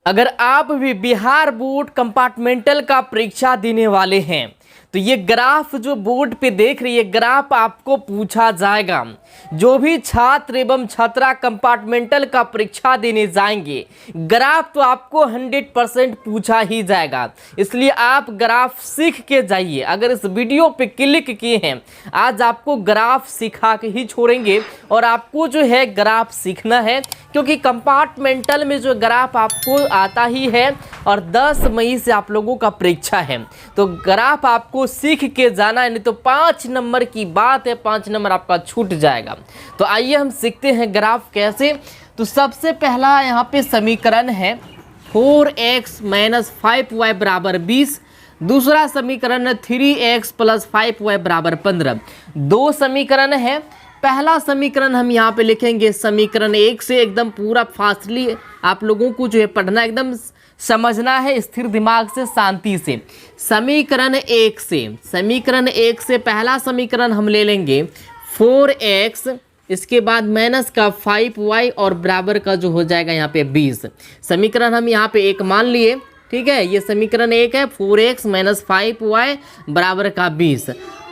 अगर आप भी बिहार बोर्ड कंपार्टमेंटल का परीक्षा देने वाले हैं तो ये ग्राफ जो बोर्ड पे देख रही है ग्राफ आपको पूछा जाएगा। जो भी छात्र एवं छात्रा कंपार्टमेंटल का परीक्षा देने जाएंगे ग्राफ तो आपको 100% पूछा ही जाएगा, इसलिए आप ग्राफ सीख के जाइए। अगर इस वीडियो पे क्लिक किए हैं आज आपको ग्राफ सिखा के ही छोड़ेंगे और आपको जो है ग्राफ सीखना है, क्योंकि कंपार्टमेंटल में जो ग्राफ आपको आता ही है और 10 मई से आप लोगों का परीक्षा है, तो ग्राफ आपको सीख के जाना है, नहीं तो 5 नंबर की बात है 5 नंबर आपका छूट जाएगा। तो आइए हम सीखते हैं ग्राफ कैसे। तो सबसे पहला यहाँ पे समीकरण है 4x - 5y = 20। दूसरा समीकरण है 3x + 5y = 15। दो समीकरण है। पहला समीकरण हम यहाँ पे लिखेंगे समीकरण 1 से, एकदम पूरा फास्टली आप लोगों को जो है पढ़ना, एकदम समझना है स्थिर दिमाग से, शांति से। समीकरण 1 से पहला समीकरण हम ले लेंगे 4x, इसके बाद माइनस का 5y और बराबर का जो हो जाएगा यहाँ पे 20। समीकरण हम यहाँ पे 1 मान लिए, ठीक है। ये समीकरण 1 है, 4x - 5y = 20।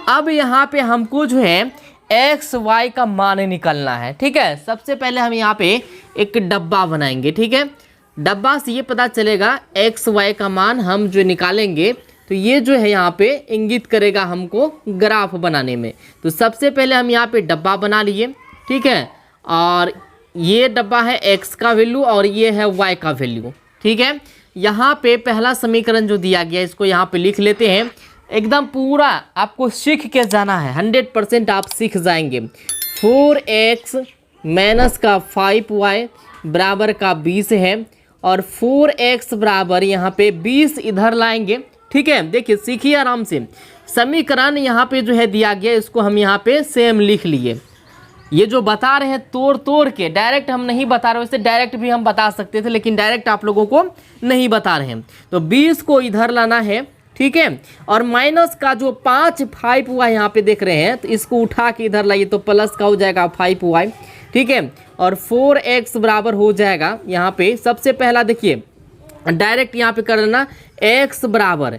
अब यहाँ पे हमको जो है एक्स वाई का मान निकालना है, ठीक है। सबसे पहले हम यहाँ पे एक डब्बा बनाएंगे, ठीक है। डब्बा से ये पता चलेगा एक्स वाई का मान हम जो निकालेंगे तो ये जो है यहाँ पे इंगित करेगा हमको ग्राफ बनाने में। तो सबसे पहले हम यहाँ पे डब्बा बना लिए, ठीक है। और ये डब्बा है एक्स का वैल्यू और ये है वाई का वैल्यू, ठीक है। यहाँ पे पहला समीकरण जो दिया गया इसको यहाँ पे लिख लेते हैं। एकदम पूरा आपको सीख के जाना है, 100% आप सीख जाएंगे। 4x - 5y = 20 है और 4x बराबर यहाँ पे 20 इधर लाएंगे, ठीक है। देखिए सीखिए आराम से। समीकरण यहाँ पे जो है दिया गया इसको हम यहाँ पे सेम लिख लिए। ये जो बता रहे हैं तोड़ के, डायरेक्ट हम नहीं बता रहे, वैसे डायरेक्ट भी हम बता सकते थे लेकिन डायरेक्ट आप लोगों को नहीं बता रहे हैं। तो 20 को इधर लाना है, ठीक है। और माइनस का जो 5y यहाँ पे देख रहे हैं तो इसको उठा के इधर लाइए तो प्लस का हो जाएगा 5y, ठीक है। और 4x बराबर हो जाएगा यहाँ पे सबसे पहला देखिए डायरेक्ट यहाँ पे कर लेना x बराबर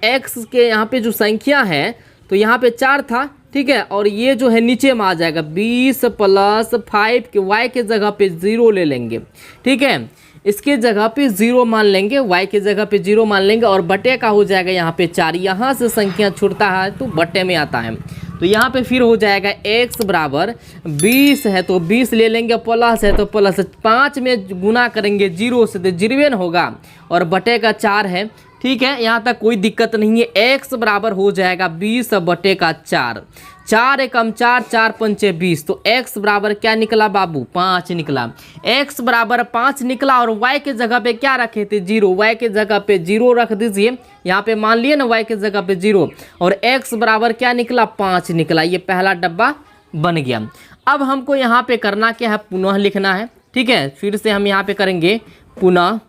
x के यहाँ पे जो संख्या है तो यहाँ पे 4 था, ठीक है। और ये जो है नीचे में आ जाएगा 20 + 5 के y के जगह पे 0 ले लेंगे, ठीक है। इसके जगह पे 0 मान लेंगे, y के जगह पे 0 मान लेंगे और बटे का हो जाएगा यहाँ पे 4। यहाँ से संख्या छूटता है तो बटे में आता है, तो यहाँ पे फिर हो जाएगा x बराबर 20 है तो 20 ले लेंगे, प्लस है तो प्लस 5 में गुना करेंगे 0 से तो 0 होगा और बटे का 4 है, ठीक है। यहाँ तक कोई दिक्कत नहीं है। x बराबर हो जाएगा 20 बटे का 4, 4 एकम 4, 4 पंचे 20, तो x बराबर क्या निकला बाबू? 5 निकला। x बराबर 5 निकला और y के जगह पे क्या रखे थे? 0। y के जगह पे 0 रख दीजिए, यहाँ पे मान लिए ना y के जगह पे 0 और x बराबर क्या निकला? 5 निकला। ये पहला डब्बा बन गया। अब हमको यहाँ पे करना क्या है? पुनः लिखना है, ठीक है। फिर से हम यहाँ पे करेंगे पुनः,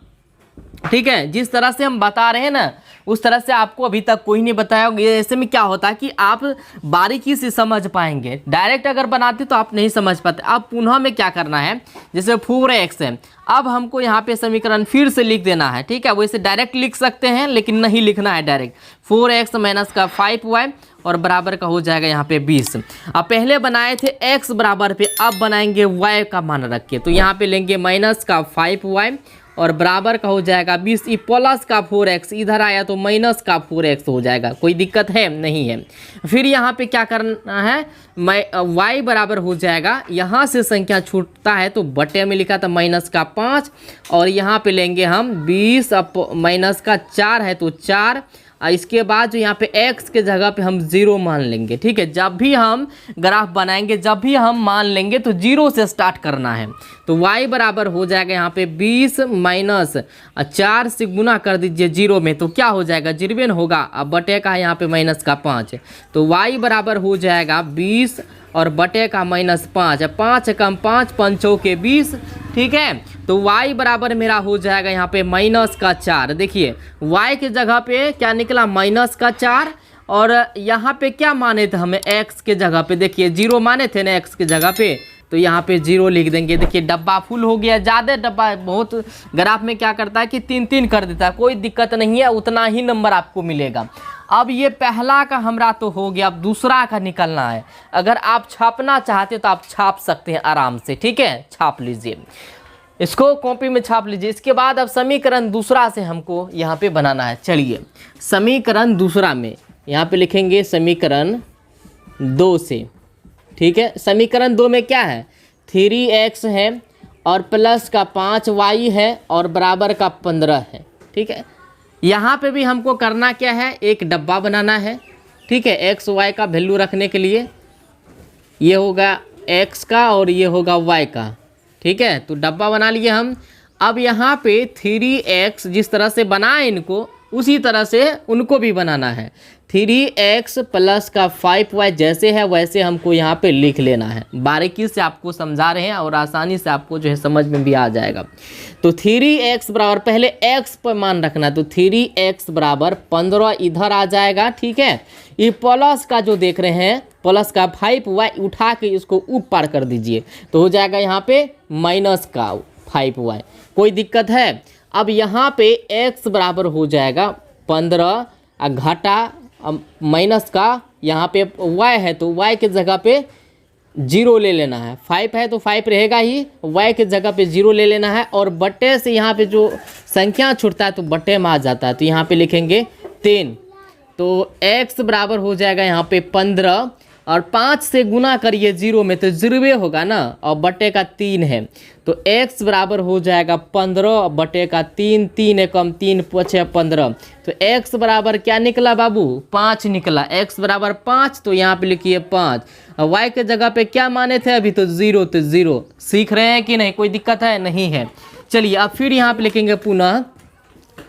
ठीक है। जिस तरह से हम बता रहे हैं ना उस तरह से आपको अभी तक कोई नहीं बताया होगा। ऐसे में क्या होता है कि आप बारीकी से समझ पाएंगे, डायरेक्ट अगर बनाते तो आप नहीं समझ पाते। अब पुनः में क्या करना है, जैसे 4x है, अब हमको यहाँ पे समीकरण फिर से लिख देना है, ठीक है। वैसे डायरेक्ट लिख सकते हैं लेकिन नहीं लिखना है डायरेक्ट। 4x - 5y और बराबर का हो जाएगा यहाँ पे 20। अब पहले बनाए थे x बराबर पे, अब बनाएंगे y का मान रख के, तो यहाँ पे लेंगे माइनस का 5y और बराबर का हो जाएगा 20। ये प्लस का 4x इधर आया तो माइनस का 4x हो जाएगा, कोई दिक्कत है नहीं है। फिर यहाँ पे क्या करना है, y बराबर हो जाएगा, यहाँ से संख्या छूटता है तो बटे में लिखा था माइनस का 5 और यहाँ पे लेंगे हम 20 माइनस का 4 है तो 4। इसके बाद जो यहाँ पे x के जगह पे हम 0 मान लेंगे, ठीक है। जब भी हम ग्राफ बनाएंगे, जब भी हम मान लेंगे तो 0 से स्टार्ट करना है। तो y बराबर हो जाएगा यहाँ पे 20 माइनस 4 से गुना कर दीजिए 0 में तो क्या हो जाएगा? 0 होगा। अब बटे का यहाँ पे माइनस का 5, तो y बराबर हो जाएगा 20 और बटे का माइनस 5, 5 कम 5 पंचों के 20, ठीक है। तो y बराबर मेरा हो जाएगा यहाँ पे माइनस का 4। देखिए y के जगह पे क्या निकला? माइनस का 4 और यहाँ पे क्या माने थे हमें? x के जगह पे, देखिए 0 माने थे ना x के जगह पे, तो यहाँ पे 0 लिख देंगे। देखिए डब्बा फुल हो गया, ज़्यादा डब्बा बहुत ग्राफ में क्या करता है कि 3-3 कर देता है, कोई दिक्कत नहीं है, उतना ही नंबर आपको मिलेगा। अब ये पहला का हमरा तो हो गया, अब दूसरा का निकलना है। अगर आप छापना चाहते तो आप छाप सकते हैं आराम से, ठीक है, छाप लीजिए, इसको कॉपी में छाप लीजिए। इसके बाद अब समीकरण दूसरा से हमको यहाँ पे बनाना है। चलिए समीकरण दूसरा में यहाँ पे लिखेंगे समीकरण 2 से, ठीक है। समीकरण 2 में क्या है, 3x है और प्लस का 5y है और बराबर का 15 है, ठीक है। यहाँ पे भी हमको करना क्या है, एक डब्बा बनाना है, ठीक है, x y का वैल्यू रखने के लिए। ये होगा x का और ये होगा y का, ठीक है। तो डब्बा बना लिए हम। अब यहाँ पे 3x जिस तरह से बनाए इनको, उसी तरह से उनको भी बनाना है। 3x प्लस का 5y जैसे है वैसे हमको यहाँ पे लिख लेना है। बारीकी से आपको समझा रहे हैं और आसानी से आपको जो है समझ में भी आ जाएगा। तो 3x बराबर, पहले x पर मान रखना, तो 3x बराबर 15 इधर आ जाएगा, ठीक है। ये प्लस का जो देख रहे हैं, प्लस का 5y उठा के इसको ऊपर कर दीजिए, तो हो जाएगा यहाँ पे माइनस का 5y, कोई दिक्कत है। अब यहाँ पे x बराबर हो जाएगा 15 घटा माइनस का, यहाँ पे y है तो y के जगह पे 0 ले लेना है, 5 है तो 5 रहेगा ही, y के जगह पे 0 ले लेना है। और बट्टे से यहाँ पे जो संख्या छूटता है तो बट्टे में आ जाता है, तो यहाँ पे लिखेंगे 3। तो x बराबर हो जाएगा यहाँ पे 15 और 5 से गुना करिए 0 में तो 0 होगा ना, और बटे का 3 है, तो x बराबर हो जाएगा 15 बटे का 3, 3 एकम 3 पछे 15। तो x बराबर क्या निकला बाबू, 5 निकला। x बराबर 5, तो यहाँ पे लिखिए 5। और y के जगह पे क्या माने थे अभी, तो 0, तो 0। सीख रहे हैं कि नहीं, कोई दिक्कत है, नहीं है। चलिए अब फिर यहाँ पे लिखेंगे पुनः,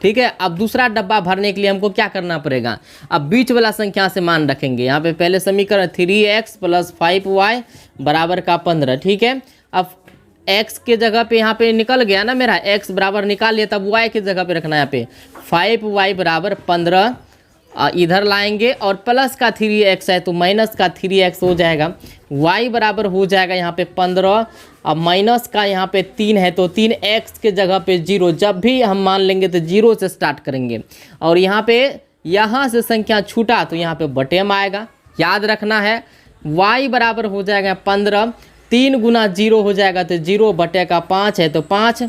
ठीक है। अब दूसरा डब्बा भरने के लिए हमको क्या करना पड़ेगा, अब बीच वाला संख्या से मान रखेंगे। यहाँ पे पहले समीकरण 3x प्लस 5y बराबर का 15, ठीक है। अब x के जगह पे यहाँ पे निकल गया ना मेरा, x बराबर निकाल लिया, तब y के जगह पे रखना है। यहाँ पे 5y बराबर 15 इधर लाएंगे और प्लस का 3x है तो माइनस का 3x हो जाएगा। y बराबर हो जाएगा यहाँ पे 15, अब माइनस का यहाँ पे 3 है तो 3x के जगह पे 0, जब भी हम मान लेंगे तो 0 से स्टार्ट करेंगे। और यहाँ से संख्या छूटा तो यहाँ पे बटे में आएगा, याद रखना है। y बराबर हो जाएगा 15, 3 गुना 0 हो जाएगा तो 0 बटे का 5 है तो 5,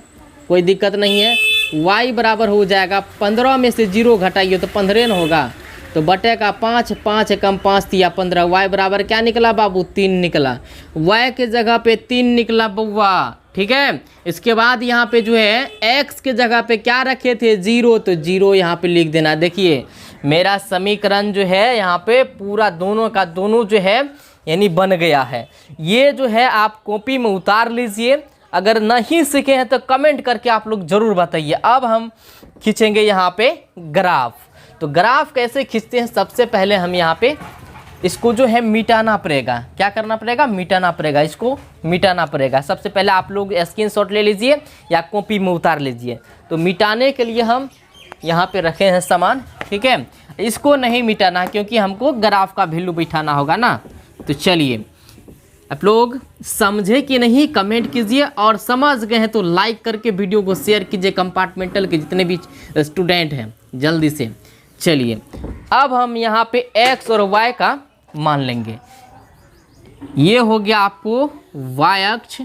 कोई दिक्कत नहीं है। y बराबर हो जाएगा 15 में से 0 घटाइए तो 15 न होगा, तो बटे का 5, 5 एकम 5 तिया 15। y बराबर क्या निकला बाबू, 3 निकला। y के जगह पे 3 निकला बउआ, ठीक है। इसके बाद यहाँ पे जो है x के जगह पे क्या रखे थे, 0, तो 0 यहाँ पे लिख देना। देखिए मेरा समीकरण जो है यहाँ पे पूरा दोनों का दोनों जो है यानी बन गया है। ये जो है आप कॉपी में उतार लीजिए। अगर नहीं सीखे हैं तो कमेंट करके आप लोग ज़रूर बताइए। अब हम खींचेंगे यहाँ पे ग्राफ। तो ग्राफ कैसे खींचते हैं, सबसे पहले हम यहाँ पे इसको जो है मिटाना पड़ेगा। क्या करना पड़ेगा, मिटाना पड़ेगा, इसको मिटाना पड़ेगा। सबसे पहले आप लोग स्क्रीनशॉट ले लीजिए या कॉपी में उतार लीजिए। तो मिटाने के लिए हम यहाँ पे रखे हैं सामान, ठीक है। इसको नहीं मिटाना क्योंकि हमको ग्राफ का वैल्यू बिठाना होगा ना। तो चलिए आप लोग समझे कि नहीं कमेंट कीजिए, और समझ गए हैं तो लाइक करके वीडियो को शेयर कीजिए कंपार्टमेंटल के जितने भी स्टूडेंट हैं जल्दी से। चलिए अब हम यहाँ पे x और y का मान लेंगे। ये हो गया आपको y अक्ष,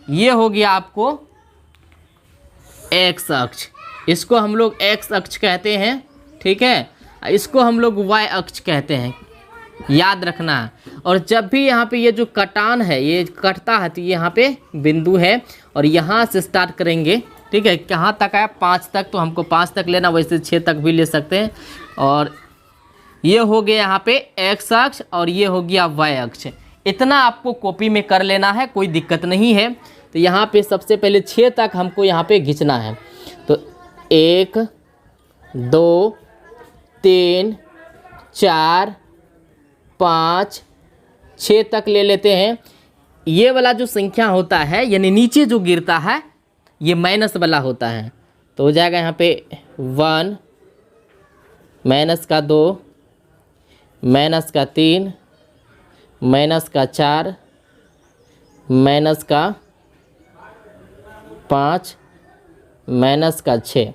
ये हो गया आपको x अक्ष, इसको हम लोग x अक्ष कहते हैं, ठीक है। इसको हम लोग y अक्ष कहते हैं, याद रखना है। और जब भी यहाँ पे ये जो कटान है ये कटता है तो ये यहाँ पे बिंदु है और यहाँ से स्टार्ट करेंगे, ठीक है। कहाँ तक है, 5 तक, तो हमको 5 तक लेना, वैसे 6 तक भी ले सकते हैं। और ये हो गया यहाँ पे x अक्ष और ये हो गया y अक्ष। इतना आपको कॉपी में कर लेना है, कोई दिक्कत नहीं है। तो यहाँ पे सबसे पहले 6 तक हमको यहाँ पे खींचना है। तो 1 2 3 4 5 6 तक ले लेते हैं। ये वाला जो संख्या होता है यानी नीचे जो गिरता है ये माइनस वाला होता है, तो हो जाएगा यहाँ पे 1 माइनस का 2 माइनस का 3 माइनस का 4 माइनस का 5 माइनस का 6।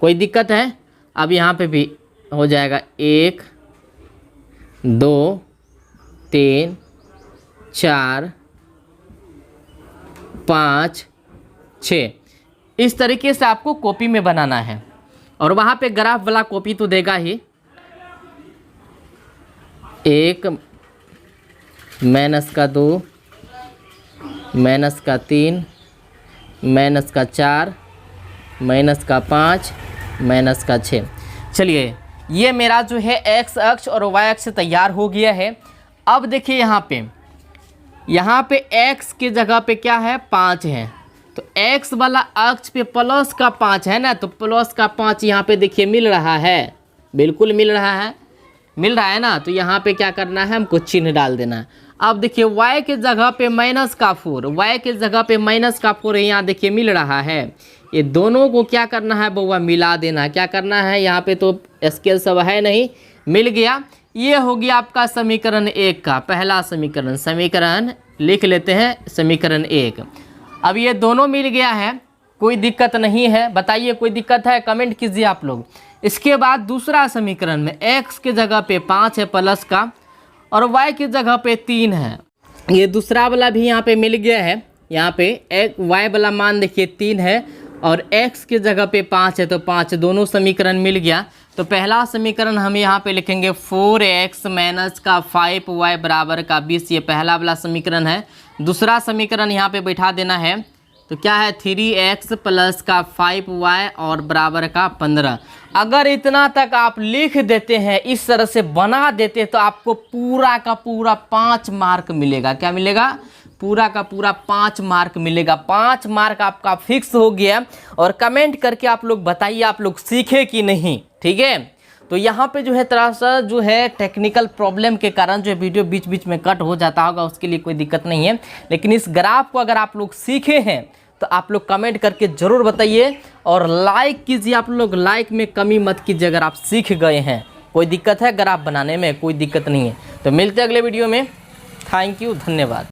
कोई दिक्कत है? अब यहाँ पे भी हो जाएगा 1 2 3 4 5 6। इस तरीके से आपको कॉपी में बनाना है और वहाँ पे ग्राफ वाला कॉपी तो देगा ही। 1 माइनस का 2 माइनस का 3 माइनस का 4 माइनस का 5 माइनस का 6। चलिए ये मेरा जो है एक्स अक्ष और वाई अक्ष तैयार हो गया है। अब देखिए यहाँ पे x की जगह पे क्या है 5 है, तो x वाला अक्ष पे प्लस का 5 है ना, तो प्लस का 5 यहाँ पे देखिए मिल रहा है, बिल्कुल मिल रहा है ना। तो यहाँ पे क्या करना है, हमको चिन्ह डाल देना है। अब देखिए y के जगह पे माइनस का 4, y के जगह पे माइनस का 4 है, यहाँ देखिए मिल रहा है। ये दोनों को क्या करना है बउआ, मिला देना है। क्या करना है, यहाँ पे तो स्केल सब है नहीं, मिल गया। ये हो गया आपका समीकरण 1 का पहला समीकरण लिख लेते हैं, समीकरण 1। अब ये दोनों मिल गया है, कोई दिक्कत नहीं है। बताइए कोई दिक्कत है, कमेंट कीजिए आप लोग। इसके बाद दूसरा समीकरण में x के जगह पे 5 है प्लस का और y की जगह पे 3 है। ये दूसरा वाला भी यहाँ पे मिल गया है। यहाँ पे y वाला मान देखिए 3 है और x की जगह पे 5 है, तो 5 दोनों समीकरण मिल गया। तो पहला समीकरण हम यहाँ पे लिखेंगे 4x माइनस का 5y बराबर का 20। ये पहला वाला समीकरण है। दूसरा समीकरण यहाँ पे बैठा देना है, तो क्या है 3x प्लस का 5y और बराबर का 15। अगर इतना तक आप लिख देते हैं, इस तरह से बना देते हैं, तो आपको पूरा का पूरा 5 मार्क मिलेगा। क्या मिलेगा, पूरा का पूरा 5 मार्क मिलेगा। 5 मार्क आपका फिक्स हो गया। और कमेंट करके आप लोग बताइए आप लोग सीखे कि नहीं, ठीक है। तो यहाँ पे जो है थोड़ा सा जो है टेक्निकल प्रॉब्लम के कारण जो है वीडियो बीच बीच में कट हो जाता होगा, उसके लिए कोई दिक्कत नहीं है। लेकिन इस ग्राफ को अगर आप लोग सीखे हैं तो आप लोग कमेंट करके ज़रूर बताइए और लाइक कीजिए। आप लोग लाइक में कमी मत कीजिए अगर आप सीख गए हैं। कोई दिक्कत है ग्राफ बनाने में, कोई दिक्कत नहीं है। तो मिलते हैं अगले वीडियो में। थैंक यू, धन्यवाद।